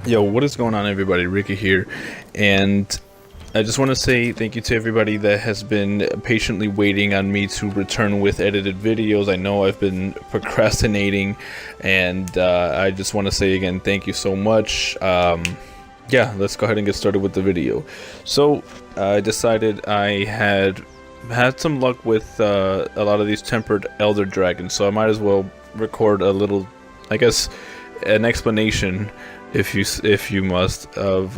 Yo, what is going on, everybody? Ricky here, and I just want to say thank you to everybody that has been patiently waiting on me to return with edited videos. I know I've been procrastinating, and I just want to say again, thank you so much. Yeah, let's go ahead and get started with the video. So, I decided I had some luck with a lot of these tempered elder dragons, so I might as well record a little, I guess, an explanation, if you must, of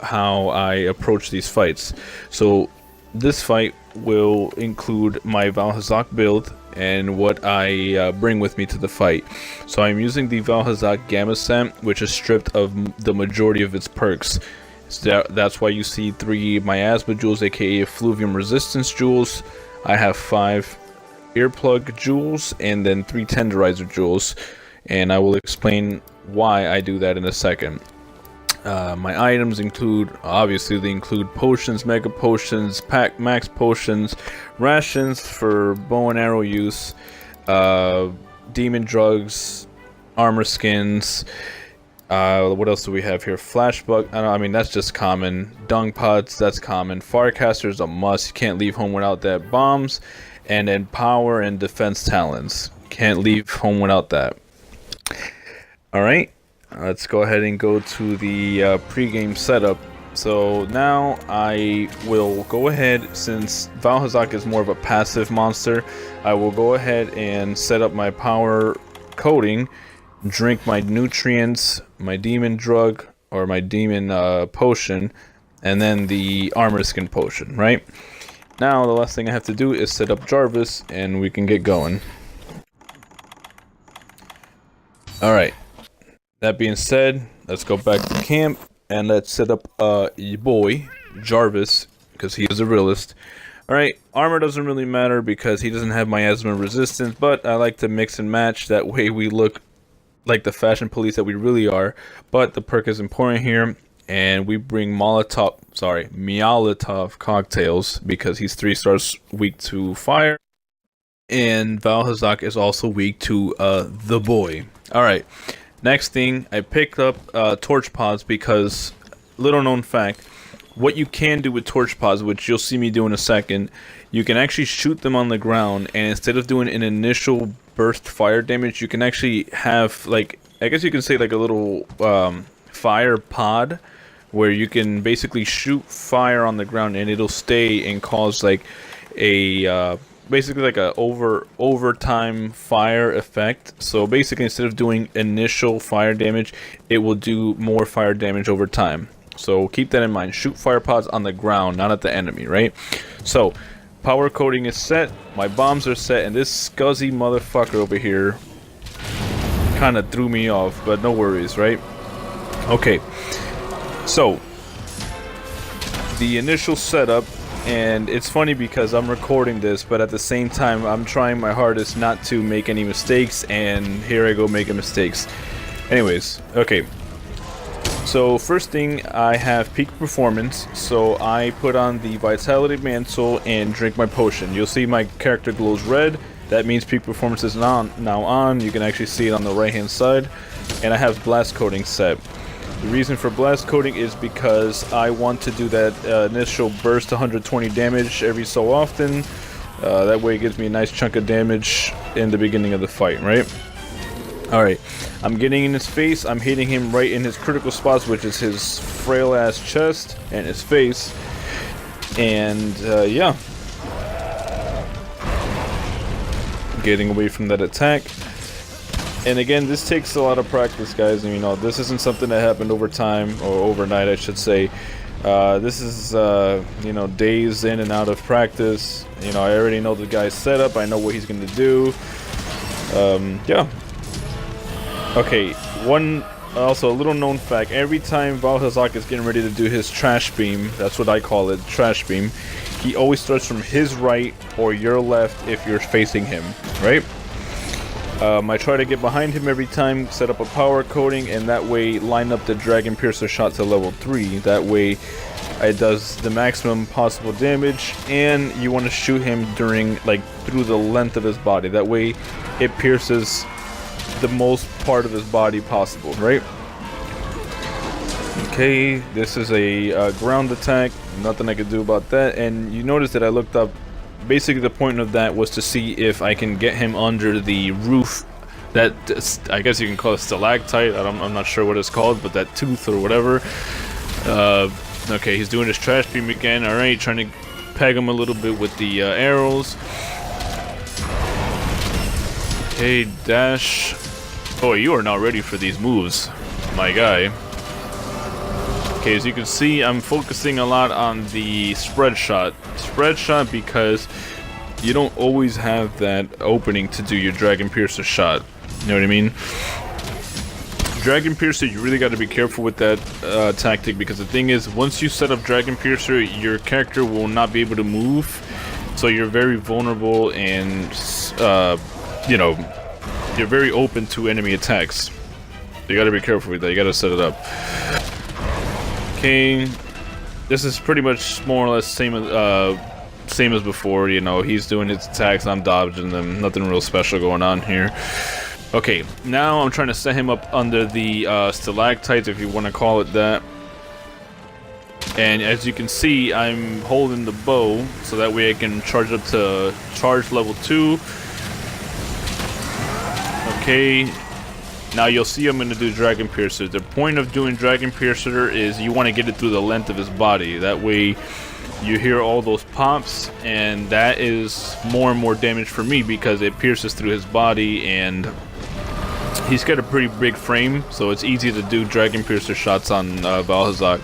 how I approach these fights. So this fight will include my Vaal Hazak build and what I bring with me to the fight. So I'm using the Vaal Hazak Gamma Scent, which is stripped of the majority of its perks. So that's why you see 3 Miasma Jewels, aka Fluvium Resistance Jewels. I have 5 Earplug Jewels and then 3 Tenderizer Jewels, and I will explain why I do that in a second. My items include, obviously they include potions, mega potions, pack max potions, rations for bow and arrow use, demon drugs, armor skins. What else do we have here? Flashbug, I mean that's just common. Dung pots, that's common. Firecasters, a must, you can't leave home without that. Bombs, and then power and defense talents, can't leave home without that. Alright, let's go ahead and go to the pre-game setup. So now I will go ahead, since Vaal Hazak is more of a passive monster, I will go ahead and set up my power coating, drink my nutrients, my demon drug, or my demon potion, and then the armor skin potion, right? Now the last thing I have to do is set up Jarvis and we can get going. Alright. That being said, let's go back to camp and let's set up your boy Jarvis, because he is a realist. Alright, armor doesn't really matter because he doesn't have miasma resistance, but I like to mix and match, that way we look like the fashion police that we really are. But the perk is important here, and we bring Molotov cocktails because he's 3 stars weak to fire, and Vaal Hazak is also weak to the boy. Alright. Next thing, I picked up torch pods because, little known fact, what you can do with torch pods, which you'll see me do in a second, you can actually shoot them on the ground, and instead of doing an initial burst fire damage, you can actually have, like, I guess you can say like a little fire pod, where you can basically shoot fire on the ground and it'll stay and cause like a basically like a overtime fire effect. So basically, instead of doing initial fire damage, it will do more fire damage over time. So keep that in mind. Shoot fire pods on the ground, not at the enemy, right? So power coating is set, my bombs are set, and this scuzzy motherfucker over here kind of threw me off, but no worries, right? Okay, so the initial setup. And it's funny because I'm recording this, but at the same time I'm trying my hardest not to make any mistakes, and here I go making mistakes. Anyways, okay. So first thing, I have peak performance, so I put on the vitality mantle and drink my potion. You'll see my character glows red. That means peak performance is now on. You can actually see it on the right hand side. And I have blast coating set. The reason for blast coating is because I want to do that initial burst 120 damage every so often. That way it gives me a nice chunk of damage in the beginning of the fight, right? Alright, I'm getting in his face. I'm hitting him right in his critical spots, which is his frail ass chest and his face. And yeah, getting away from that attack. And again, this takes a lot of practice, guys. And, you know, this isn't something that happened over time, or overnight, I should say. This is, you know, days in and out of practice. You know, I already know the guy's setup. I know what he's going to do. Yeah. Okay, also a little known fact. Every time Vaal Hazak is getting ready to do his trash beam, that's what I call it, trash beam, he always starts from his right or your left if you're facing him, right? I try to get behind him every time, set up a power coating, and that way line up the Dragon Piercer shot to level 3. That way it does the maximum possible damage, and you want to shoot him during, like, through the length of his body. That way it pierces the most part of his body possible, right? Okay, this is a ground attack. Nothing I could do about that. And you notice that I looked up. Basically, the point of that was to see if I can get him under the roof. That, I guess you can call it stalactite. I'm not sure what it's called, but that tooth or whatever. Okay, he's doing his trash beam again. All right, trying to peg him a little bit with the arrows. Okay, dash. Oh, you are not ready for these moves, my guy. Okay, as you can see, I'm focusing a lot on the spread shot. Spread shot because you don't always have that opening to do your Dragon Piercer shot. You know what I mean? Dragon Piercer, you really got to be careful with that tactic, because the thing is, once you set up Dragon Piercer, your character will not be able to move. So you're very vulnerable and, you know, you're very open to enemy attacks. You got to be careful with that. You got to set it up. Okay, this is pretty much more or less same as before. You know, he's doing his attacks, I'm dodging them. Nothing real special going on here. Okay, now I'm trying to set him up under the stalactites, if you want to call it that. And as you can see, I'm holding the bow so that way I can charge up to charge level 2. Okay. Now you'll see I'm going to do Dragon Piercer. The point of doing Dragon Piercer is you want to get it through the length of his body. That way you hear all those pops, and that is more and more damage for me because it pierces through his body, and he's got a pretty big frame, so it's easy to do Dragon Piercer shots on Vaal Hazak.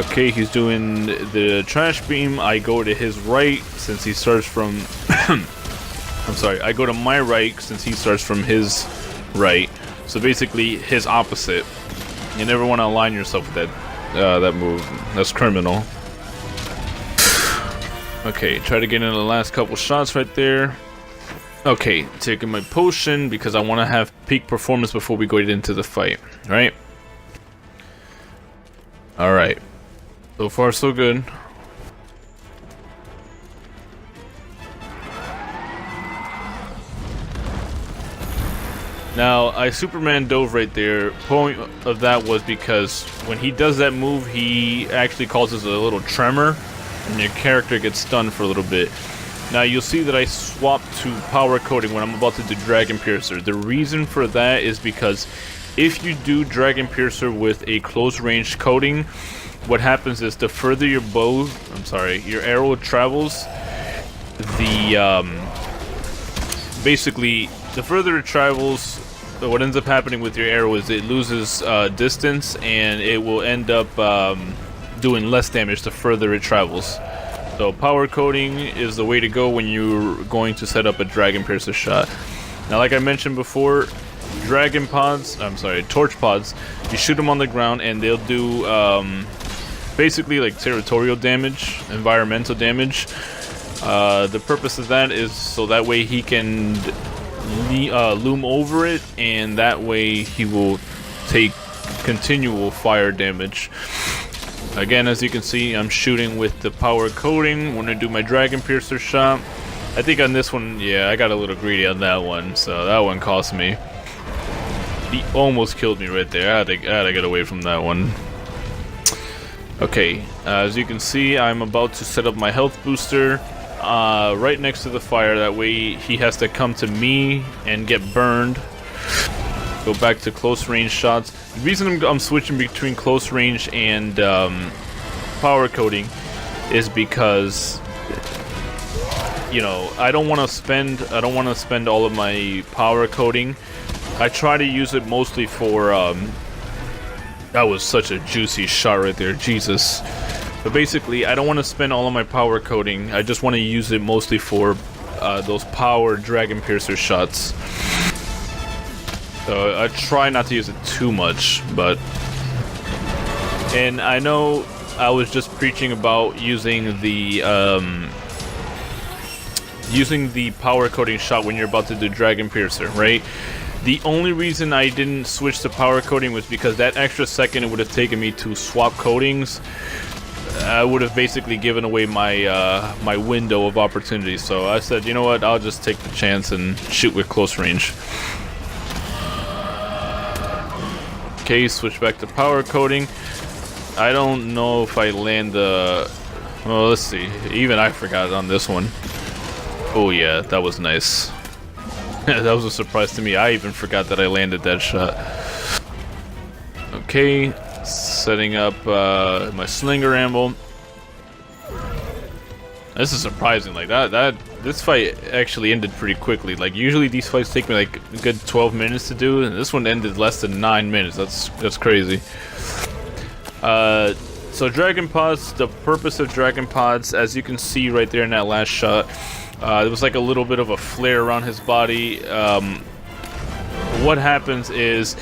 Okay, he's doing the trash beam. I go to his right since he starts from... I'm sorry, I go to my right since he starts from his right. So basically, his opposite. You never want to align yourself with that move. That's criminal. Okay, try to get in the last couple shots right there. Okay, taking my potion because I want to have peak performance before we go into the fight. Right? Alright. So far, so good. Now, I Superman dove right there. Point of that was because when he does that move, he actually causes a little tremor, and your character gets stunned for a little bit. Now, you'll see that I swapped to power coating when I'm about to do Dragon Piercer. The reason for that is because if you do Dragon Piercer with a close range coating, what happens is the further your your arrow travels, basically, the further it travels, what ends up happening with your arrow is it loses distance, and it will end up doing less damage the further it travels. So power coating is the way to go when you're going to set up a Dragon Piercer shot. Now, like I mentioned before, torch pods, you shoot them on the ground and they'll do basically like territorial damage, environmental damage. The purpose of that is so that way he can loom over it, and that way he will take continual fire damage. Again, as you can see, I'm shooting with the power coating when I do my Dragon Piercer shot. I think on this one, yeah, I got a little greedy on that one, so that one cost me. He almost killed me right there. I had to get away from that one. Okay, as you can see, I'm about to set up my health booster right next to the fire. That way he has to come to me and get burned. Go back to close range shots. The reason I'm switching between close range and power coating is because, you know, I don't want to spend all of my power coating. I try to use it mostly for that was such a juicy shot right there, Jesus. But basically, I don't want to spend all of my power coating. I just want to use it mostly for those power Dragon Piercer shots. So I try not to use it too much, but... And I know I was just preaching about using the power coating shot when you're about to do Dragon Piercer, right? The only reason I didn't switch to power coating was because that extra second it would have taken me to swap coatings. I would have basically given away my my window of opportunity. So I said, you know what, I'll just take the chance and shoot with close range. Okay, switch back to power coating. I don't know if I land the... Well, let's see. Even I forgot on this one. Oh yeah, that was nice. That was a surprise to me. I even forgot that I landed that shot. Okay, setting up my slinger ammo. This is surprising. Like this fight actually ended pretty quickly. Like usually these fights take me like a good 12 minutes to do, and this one ended less than 9 minutes. That's crazy. So Dragon Pods, the purpose of Dragon Pods, as you can see right there in that last shot, there was like a little bit of a flare around his body. What happens is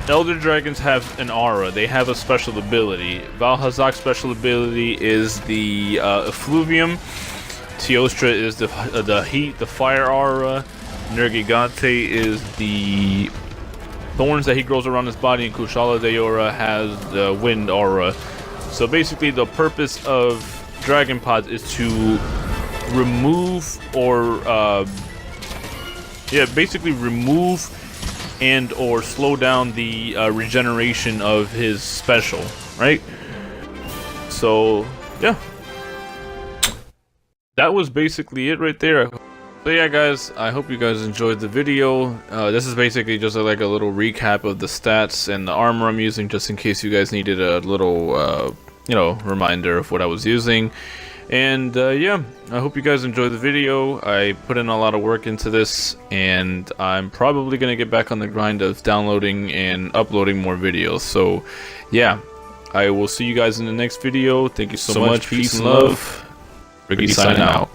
Elder Dragons have an aura. They have a special ability. Vaal Hazak's special ability is the Effluvium. Teostra is the heat, the fire aura. Nergigante is the thorns that he grows around his body, and Kushala Deora has the wind aura. So basically the purpose of Dragon Pods is to remove or basically remove and or slow down the regeneration of his special, right? So yeah, that was basically it right there. So yeah guys, I hope you guys enjoyed the video. This is basically just like a little recap of the stats and the armor I'm using, just in case you guys needed a little you know, reminder of what I was using. And yeah, I hope you guys enjoyed the video. I put in a lot of work into this, and I'm probably gonna get back on the grind of downloading and uploading more videos. So yeah, I will see you guys in the next video. Thank you so much. Peace and love. Ricky signing out.